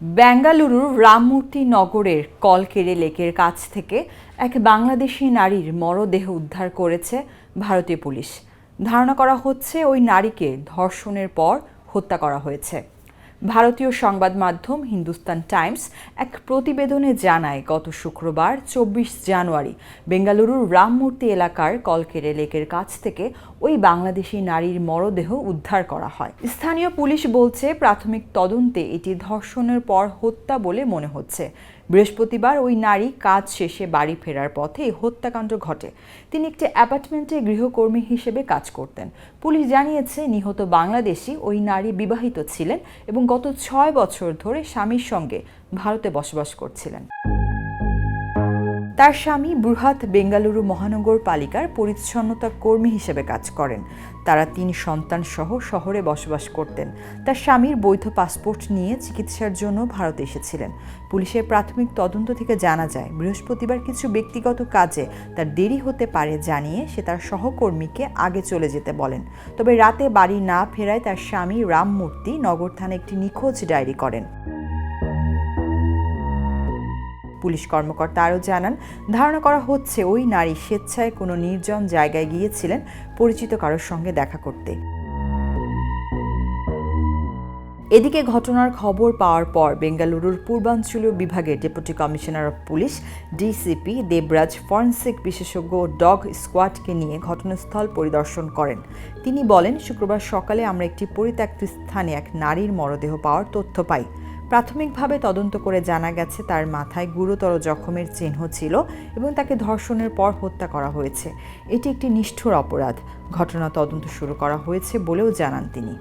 বেঙ্গালুরুর রামমূর্তি নগরের কলকেরে লেকের কাছ থেকে এক বাংলাদেশি নারীর মরদেহ উদ্ধার করেছে ভারতীয় পুলিশ। ধারণা করা হচ্ছে ওই নারীকে ধর্ষণের পর হত্যা করা হয়েছে। ভারতীয় সংবাদ মাধ্যম হিন্দুস্তান টাইমস এক প্রতিবেদনে জানায়, গত শুক্রবার ২৪ জানুয়ারি বেঙ্গালুরুর রামমূর্তি এলাকার কলকেরে লেকের কাছ থেকে ওই বাংলাদেশি নারীর মরদেহ উদ্ধার করা হয়। স্থানীয় পুলিশ বলছে, প্রাথমিক তদন্তে এটি ধর্ষণের পর হত্যা বলে মনে হচ্ছে। বৃহস্পতিবার ওই নারী কাজ শেষে বাড়ি ফেরার পথে এই হত্যাকাণ্ড ঘটে। তিনি একটি অ্যাপার্টমেন্টে গৃহকর্মী হিসেবে কাজ করতেন। পুলিশ জানিয়েছে, নিহত বাংলাদেশি ওই নারী বিবাহিত ছিলেন এবং গত ৬ বছর ধরে স্বামীর সঙ্গে ভারতে বসবাস করছিলেন। তার স্বামী বৃহৎ বেঙ্গালুরু মহানগর পালিকার পরিচ্ছন্নতা কর্মী হিসেবে কাজ করেন। তারা ৩ সন্তান সহ শহরে বসবাস করতেন। তার স্বামীর বৈধ পাসপোর্ট নিয়ে চিকিৎসার জন্য ভারতে এসেছিলেন। পুলিশের প্রাথমিক তদন্ত থেকে জানা যায়, বৃহস্পতিবার কিছু ব্যক্তিগত কাজে তার দেরি হতে পারে জানিয়ে সে তার সহকর্মীকে আগে চলে যেতে বলেন। তবে রাতে বাড়ি না ফেরায় তার স্বামী রামমূর্তি নগর থানায় একটি নিখোঁজ ডায়েরি করেন। পুলিশ কর্মকর্তা আরও জানান, ধারণা করা হচ্ছে ওই নারী স্বেচ্ছায় কোনো নির্জন জায়গায় গিয়েছিলেন পরিচিত কারোর সঙ্গে দেখা করতে। এদিকে ঘটনার খবর পাওয়ার পর বেঙ্গালুরুর পূর্বাঞ্চলীয় বিভাগের deputy commissioner of police DCP Devaraj forensic বিশেষজ্ঞ ডগ স্কোয়াডকে নিয়ে ঘটনাস্থল পরিদর্শন করেন। তিনি বলেন, শুক্রবার সকালে আমরা একটি পরিত্যক্ত স্থানে এক নারীর মরদেহ পাওয়ার তথ্য পাই। প্রাথমিকভাবে তদন্ত করে জানা গেছে, তার মাথায় গুরুতর জখমের চিহ্ন ছিল এবং তাকে ধর্ষণের পর হত্যা করা হয়েছে। এটি একটি নিষ্ঠুর অপরাধ। ঘটনা তদন্ত শুরু করা হয়েছে বলেও জানান তিনি।